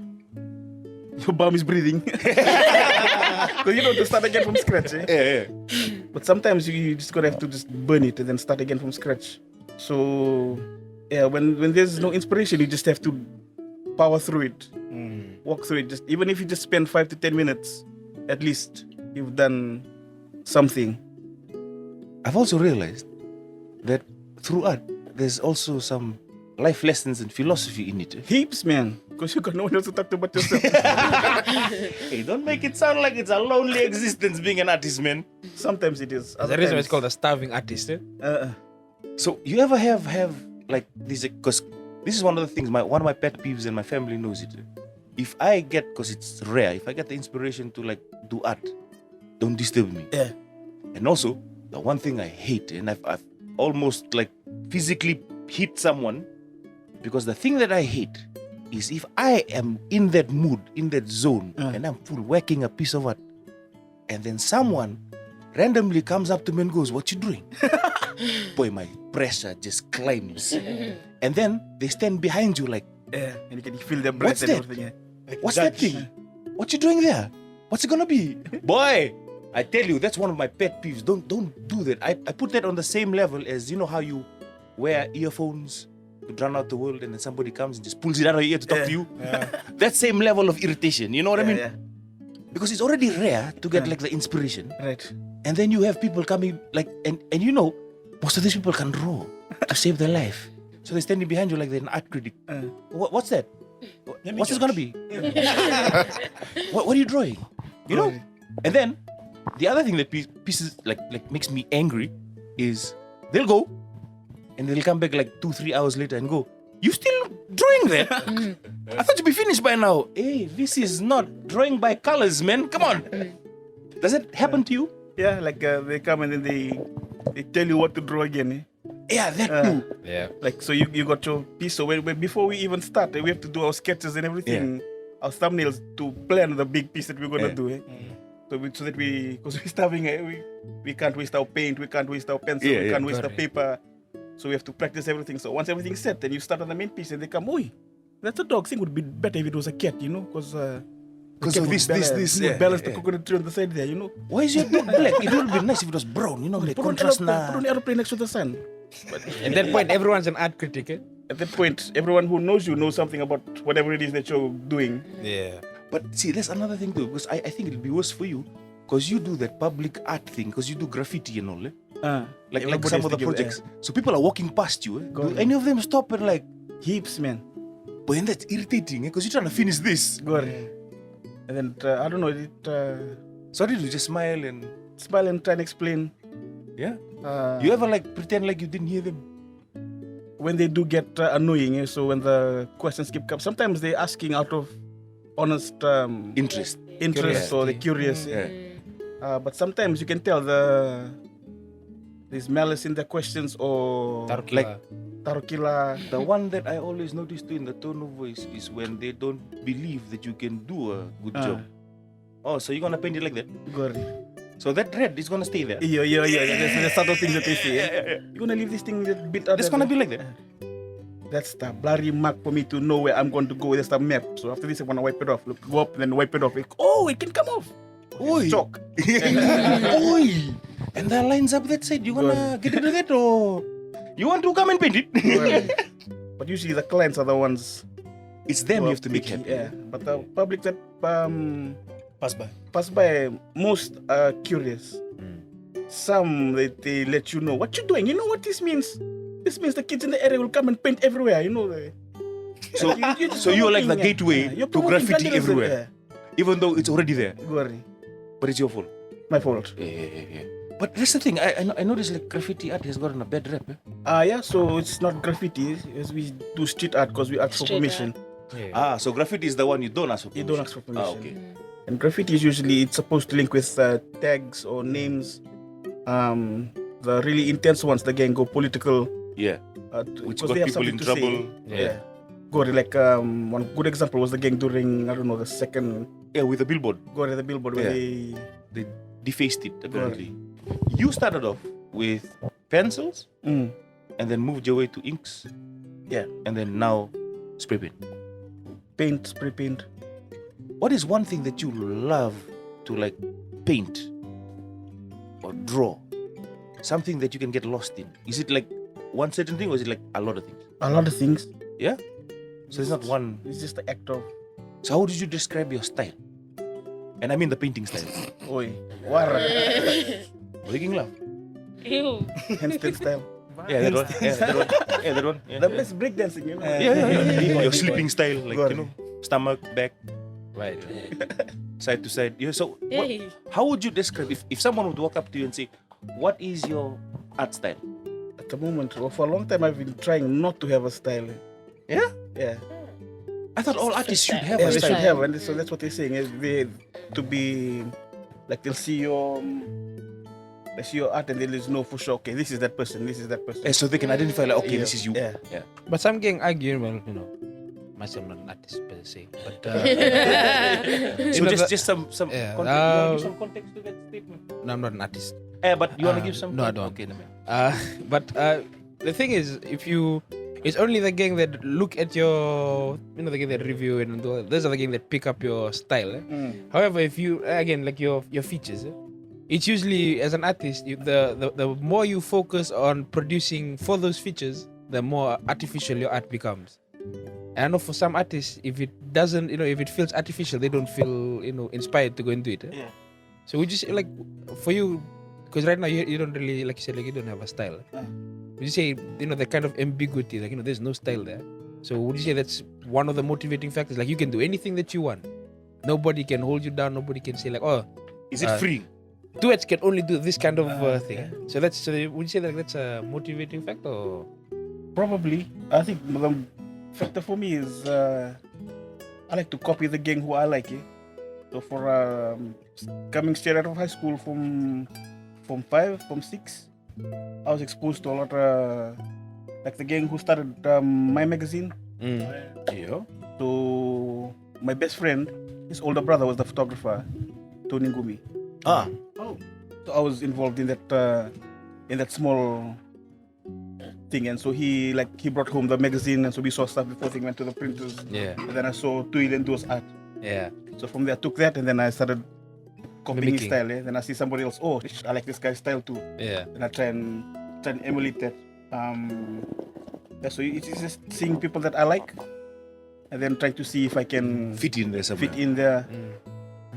bum is breathing. Because to start again from scratch. Eh? Yeah. But sometimes you just gotta have to just burn it and then start again from scratch. So yeah, when there's no inspiration, you just have to power through it, walk through it. Just even if you just spend 5 to 10 minutes, at least you've done something. I've also realized that through art, there's also some life lessons and philosophy in it. Heaps, man. Because you got no one else to talk to but yourself. Hey, don't make it sound like it's a lonely existence being an artist, man. Sometimes it is. That's the reason it's called a starving artist. Eh? So you ever have like this? Because this is one of the things. One of my pet peeves, and my family knows it. If I get, because it's rare, if I get the inspiration to like do art, don't disturb me. Yeah. And also, the one thing I hate, and I've almost like physically hit someone, because the thing that I hate is if I am in that mood, in that zone, and I'm full working a piece of art, and then someone randomly comes up to me and goes, "What you doing?" Boy, my pressure just climbs. And then they stand behind you like, Yeah, and you can feel their breath What's and that? everything. Yeah. "What's that thing? What you doing there? What's it gonna be?" Boy, I tell you, that's one of my pet peeves. Don't do that. I put that on the same level as, you know how you wear earphones to drown out the world, and then somebody comes and just pulls it out of your ear to talk to you. That same level of irritation, you know what I mean? Yeah. Because it's already rare to get like the inspiration, Right. and then you have people coming like, and you know, most of these people can draw to save their life, so they're standing behind you like they're an art critic. What's that? What's this gonna be? what are you drawing? You know? And then the other thing that pieces like makes me angry is they'll go and they'll come back like 2-3 hours later and go, "You still drawing that? I thought you'd be finished by now." Hey, this is not drawing by colors, man. Come on. Does it happen to you? Yeah, like they come and then they tell you what to draw again. Eh? Yeah, that too. Yeah. Like, so you got your piece. So when before we even start, we have to do our sketches and everything, our thumbnails to plan the big piece that we're gonna do. Eh? So that because we're starving, we can't waste our paint, we can't waste our pencil, we can't waste the paper. So we have to practice everything. So once everything's set, then you start on the main piece, and they come, "Oi, that's a dog thing. Would be better if it was a cat, you know, because of this. would balance the coconut tree on the side there, you know." Why is your dog black? It would be nice if it was brown, you know, the Put on contrast an aeroplane next to the sun. At that point, everyone's an art critic. Eh? At that point, everyone who knows you knows something about whatever it is that you're doing. Yeah. But see, that's another thing too, because I think it'll be worse for you, because you do that public art thing, because you do graffiti and all, eh? Like everybody's some of the together, projects. So people are walking past you. Go Do on. any of them stop and like, Heaps, man. but then that's irritating because you're trying to finish this. Good. And then I don't know. So did you just smile and Smile and try and explain. yeah? Uh, You ever like pretend like you didn't hear them? when they do get annoying, so when the questions keep coming, sometimes they're asking out of honest Interest. or they're curious. Yeah. But sometimes you can tell there's malice in the questions or Like tarukila. the one that I always notice too in the tone of voice is when they don't believe that you can do a good job. Oh, so you're gonna paint it like that? Good. So that red is gonna stay there. Yeah. That's the subtle things that they say. You're gonna leave this thing a bit out. It's gonna be like that. That's the blurry mark for me to know where I'm going to go. That's the map. So after this, I want to wipe it off. Look, go up, then wipe it off. Oh, it can come off. Oi. Chalk. Oi. And that lines up that side. You wanna get rid of that or you want to come and paint it? But usually the clients are the ones. It's them who you are have to make picky, happy. Yeah. But the public that Pass by. pass by, most are curious. Some they let you know what you're doing. You know what this means? This means the kids in the area will come and paint everywhere. You know. So, just so you're like the promoting, gateway you're to promoting graffiti vandalism, everywhere, even though it's already there. Yeah. Worry. But it's your fault. My fault. Yeah. But that's the thing. I noticed like graffiti art has gotten a bad rep. Yeah. So it's not graffiti. As we do street art because we ask for Street permission. So graffiti is the one you don't ask for You permission. don't ask for permission. Okay. And graffiti is usually it's supposed to link with tags or names. The really intense ones, the gang go political. Yeah. Which Because got they have people something in to trouble. say. Yeah. Go like one good example was the gang during I don't know the second Yeah, with the billboard. go to the billboard where Yeah. they They defaced it apparently. You started off with pencils and then moved your way to inks. Yeah. And then now spray paint. paint, spray paint. What is one thing that you love to like paint or draw? Something that you can get lost in. Is it like one certain thing or is it like a lot of things? A lot of things. Yeah? So it's not one. It's just the act of So how did you describe your style? And I mean the painting style. oi, wara, Making love. Ew. handstand style. Yeah, that one. Yeah, that one. Yeah, that one. Yeah, The best breakdancing, you know. yeah. Your sleeping style, like Got you know, stomach, back, Right. side to side. Yeah. So, Hey. how would you describe if someone would walk up to you and say, "What is your art style?" At the moment, or for a long time, I've been trying not to have a style. Yeah. Yeah. I thought all artists should have Yeah, a they should style. have, and so that's what they're saying. Is they to be like they'll see your art and they'll know for sure. Okay, this is that person. This is that person. So they can identify like, okay, Yeah, this is you. yeah. But some gang argue, well, you know, myself not an artist per se, but So know, just some Yeah, context. You wanna give some context to that statement? no, I'm not an artist. But you wanna give some? no, I context? don't. Okay, no, But the thing is, it's only the gang that look at your, you know, the gang that review it and do, those are the gang that pick up your style. However, if you again like your features, it's usually as an artist, the more you focus on producing for those features, the more artificial your art becomes. And I know for some artists, if it doesn't, you know, if it feels artificial, they don't feel, you know, inspired to go and do it. Yeah. So would you say, like, for you, because right now you don't really, like you said, like you don't have a style. Would you say, you know, the kind of ambiguity, like, you know, there's no style there. So would you say that's one of the motivating factors? Like you can do anything that you want. Nobody can hold you down. Nobody can say like, oh, Is it free? Tuets can only do this kind of thing. So would you say that that's a motivating factor? Or? Probably. I think the factor for me is I like to copy the gang who I like. So for coming straight out of high school from 6, I was exposed to a lot like the gang who started my magazine. Yeah. So my best friend, his older brother was the photographer, Tony Ngumi. Ah. So I was involved in that small thing, and so he brought home the magazine, and so we saw stuff before they went to the printers. Yeah. And then I saw Tuilendo's art. Yeah. So from there I took that, and then I started copying his Mimicking. style. Then I see somebody else. Oh, I like this guy's style too. Yeah. And I try and emulate that. So it's just seeing people that I like, and then trying to see if I can Fit in there somewhere. fit in there.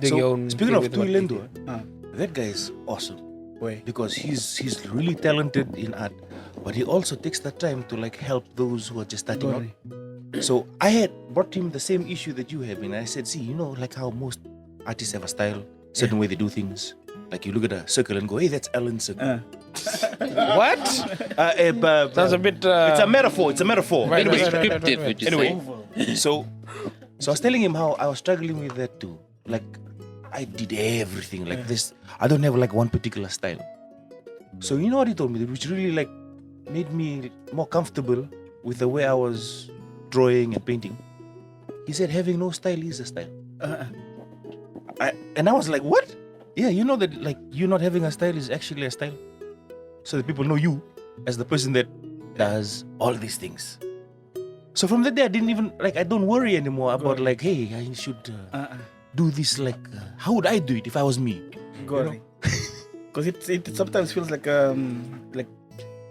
Do your So own speaking thing of with what Tuilendo, Ah. that guy is awesome. Why? because he's really talented in art, but he also takes the time to like help those who are just starting out. So I had brought him the same issue that you have, and I said, see, you know, like how most artists have a style, certain way they do things. Like you look at a circle and go, hey, that's Alan's circle. What? Sounds a bit. It's a metaphor. It's a metaphor. Right, Anyway, Descriptive, would you anyway, say? so I was telling him how I was struggling with that too. Like I did everything like this. I don't have like one particular style. So you know what he told me, which really like made me more comfortable with the way I was drawing and painting. He said having no style is a style. And I was like, what? Yeah, you know that like you not having a style is actually a style. So that people know you as the person that does all these things. So from that day, I didn't even like, I don't worry anymore about like, hey, I should do this. Like, how would I do it if I was me? Because it sometimes feels like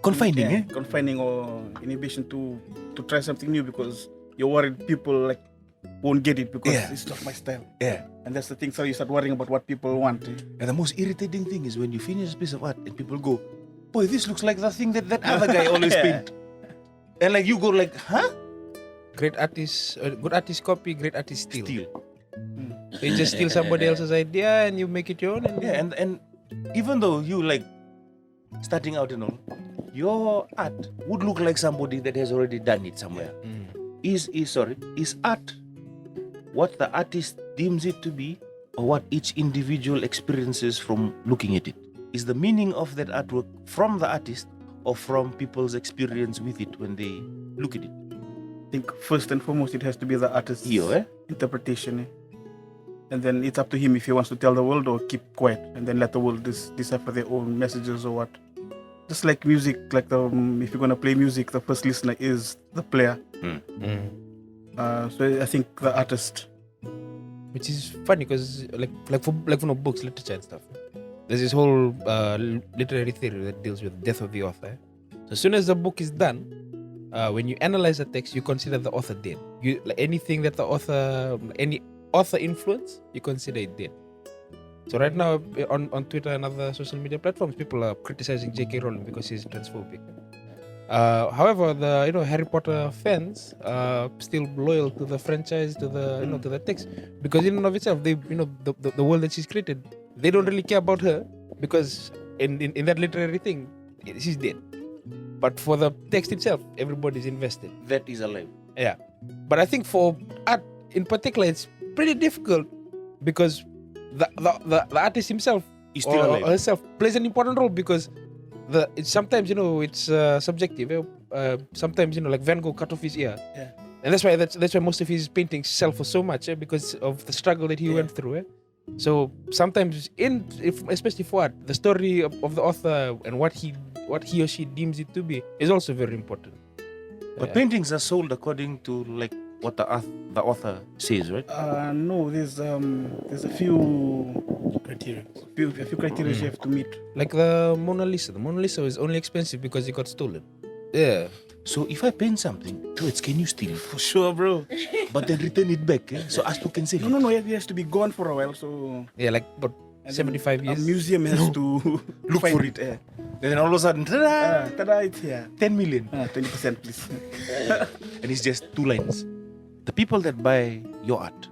Confining, confining or inhibition to try something new because you're worried people like won't get it because it's not my style. Yeah. And that's the thing. So you start worrying about what people want. And the most irritating thing is when you finish a piece of art and people go, boy, this looks like the thing that other guy always paint. And like you go like, huh? Great artist, good artist copy, great artist steal. You just steal somebody else's idea and you make it your own. And And even though you like starting out and all, your art would look like somebody that has already done it somewhere. Is art what the artist deems it to be, or what each individual experiences from looking at it? Is the meaning of that artwork from the artist or from people's experience with it when they look at it? I think first and foremost it has to be the artist's interpretation. And then it's up to him if he wants to tell the world or keep quiet and then let the world decipher their own messages or what. Just like music, like if you're gonna play music, the first listener is the player. So I think the artist. Which is funny because like for books, literature and stuff. There's this whole literary theory that deals with the death of the author. So as soon as the book is done, when you analyze the text, you consider the author dead. You like anything that any author influence, you consider it dead. So right now on Twitter and other social media platforms, people are criticizing J.K. Rowling because she's transphobic. However, the Harry Potter fans are still loyal to the franchise, to the to the text, because in and of itself, they the world that she's created, they don't really care about her because in that literary thing, she's dead. But for the text itself, everybody's invested. That is alive. Yeah, but I think for art in particular, it's pretty difficult because the artist himself is still alive. Or herself plays an important role because sometimes it's subjective. Sometimes like Van Gogh cut off his ear, and that's why most of his paintings sell for so much because of the struggle that he went through. So sometimes especially for art, the story of the author and what he or she deems it to be is also very important. But paintings are sold according to like what the author says, right? No, there's a few criteria. A few criteria you have to meet. Like the Mona Lisa. The Mona Lisa is only expensive because it got stolen. Yeah. So if I paint something, Tuets, can you steal it? For sure, bro. But then return it back, so as to can sell it? No, it has to be gone for a while. So yeah, like about 75 years. A museum has to look for it. And then all of a sudden, ta-da! Ta-da, it's here. 10 million. 20%, please. And it's just 2 lines. The people that buy your art,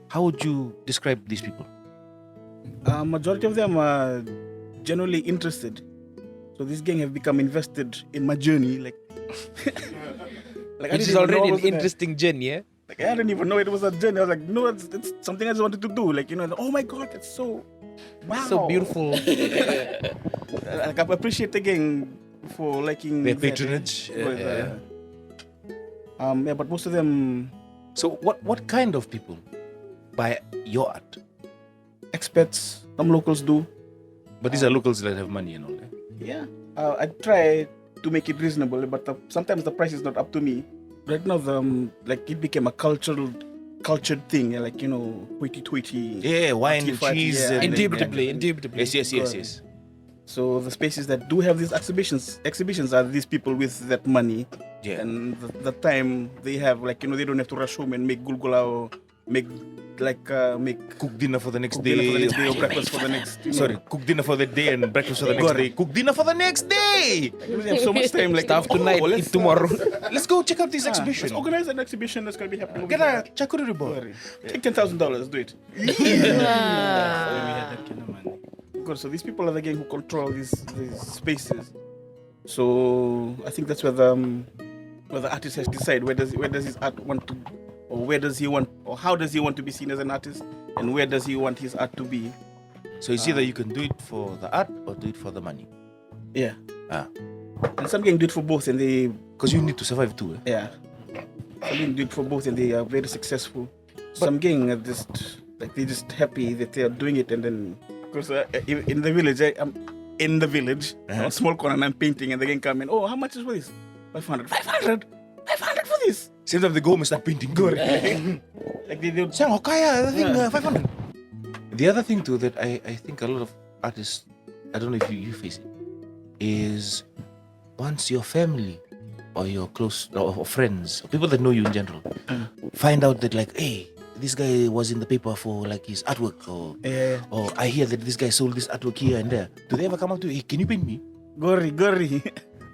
how would you describe these people? Majority of them are generally interested. So this gang have become invested in my journey. Like Which is already an interesting journey, yeah? Like I didn't even know it was a journey. I was like, no, it's something I just wanted to do. Like, oh my God, it's so wow. So beautiful. Like, I appreciate the gang for liking their patronage. But most of them. So what kind of people buy your art? Expats, some locals do. But these are locals that have money and all that. Yeah. I try to make it reasonable, but sometimes the price is not up to me. Right now, it became a cultured thing, like hoity-toity. Yeah, wine and cheese. Yeah, indubitably. Yes. So the spaces that do have these exhibitions are these people with that money. Yeah. And the time they have, they don't have to rush home and make gulgula or make Cook dinner for the next cook day. dinner for the next day or breakfast for the next. Sorry, cook dinner for the day and breakfast for the next day. Cook dinner for the next day. We have so much time. Like Stuff tonight, let's, eat tomorrow. Let's go check out this exhibition. Let's organize an exhibition that's gonna be happening. Get a charcuterie board. Take $10,000. Do it. Wow. Good. So these people are the gang who control these spaces. So I think that's where the artist has to decide where does his art want to, or where does he want, or how does he want to be seen as an artist, and where does he want his art to be. So it's either you can do it for the art or do it for the money. Yeah. Ah, And some gang do it for both, and they because you need to survive too. yeah. Some gang do it for both, and they are very successful. Some gang are just like they're just happy that they are doing it, and then because in the village, I'm in the village, a small corner, and I'm painting, and they can come in. Oh, how much is for this? 500. 500 for this. Same time they go home and start painting. Good. Like they do. Sayang, kaya, the thing, 500. The other thing too that I think a lot of artists, I don't know if you face it, is once your family or your close or friends or people that know you in general find out that like, hey, this guy was in the paper for like his artwork, or I hear that this guy sold this artwork here and there. Do they ever come up to you, hey, can you paint me? Gory.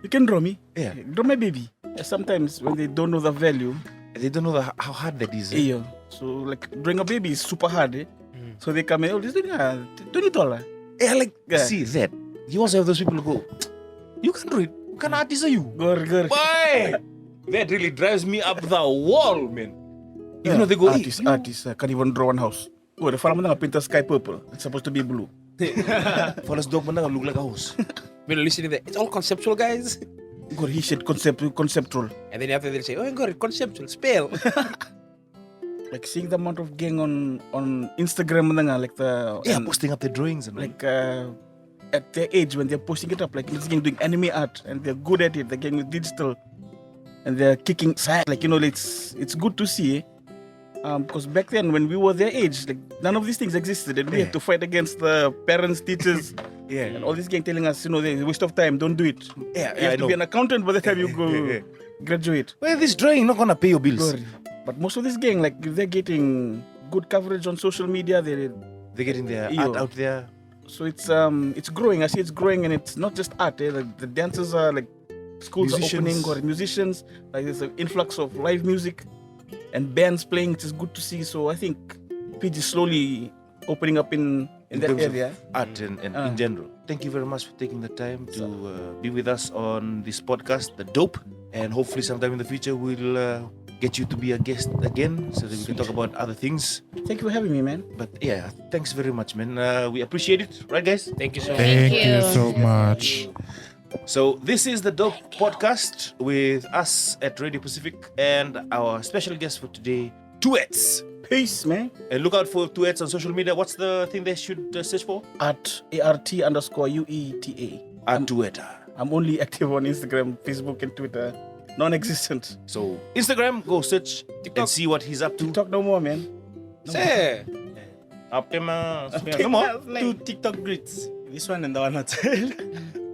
You can draw me. Yeah. Draw my baby. Sometimes when they don't know the value, They don't know how hard that is. yeah. So like drawing a baby is super hard. So they come in, oh, this is $20. Yeah, like, Yeah. see that. You also have those people who go, you can do it. What kind of artist are you? Gory. Boy, that really drives me up the wall, man. Even though they go, artists can't even draw one house. Oh, the farmer paint the sky purple. It's supposed to be blue. for us dog man look like a house. When listening to that, it's all conceptual, guys. God, he said conceptual. And then after they say, oh, God, conceptual, spell. Like seeing the amount of gang on Instagram, like the Yeah, and posting up their drawings and like at their age when they're posting it up, like this gang doing anime art and they're good at it. They're getting with digital and they're kicking side. Like it's good to see. Because back then when we were their age, like none of these things existed, and we had to fight against the parents, teachers, and all this gang telling us, the waste of time, don't do it. You have to be an accountant by the time you go graduate. Well, this drawing not gonna pay your bills. Good. But most of this gang, like if they're getting good coverage on social media, they're getting their art out there. So it's growing. I see it's growing, and it's not just art. The dancers are like schools are opening, or musicians. Like there's an influx of live music and bands playing, which is good to see. So I think PG is slowly opening up in that area. Art and in general. Thank you very much for taking the time to be with us on this podcast, The Dope. And hopefully sometime in the future we'll get you to be a guest again so that we can talk about other things. Thank you for having me, man. But yeah, thanks very much, man. We appreciate it. Right, guys? Thank you so much. Thank you. you so much. So this is the Dope Podcast with us at Radio Pacific and our special guest for today, Tuets. Peace, man. And look out for Tuets on social media. What's the thing they should search for? At ART_UETA. At Tueta. I'm only active on Instagram, Facebook, and Twitter. Non-existent. So Instagram, go search and see what he's up to. TikTok no more, man. Say, Two TikTok grits. This one and the one outside.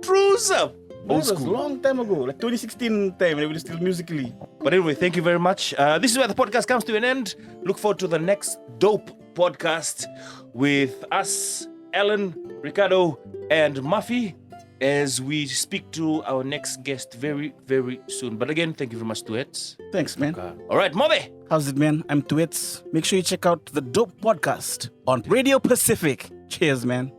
Trues up. That Old was a school. long time ago, like 2016 time, and we were still musically. But anyway, thank you very much. This is where the podcast comes to an end. Look forward to the next Dope Podcast with us, Alan, Ricardo, and Muffy, as we speak to our next guest very, very soon. But again, thank you very much, Tuets. Thanks, man. All right, Move. How's it, man? I'm Tuets. Make sure you check out the Dope Podcast on Radio Pacific. Cheers, man.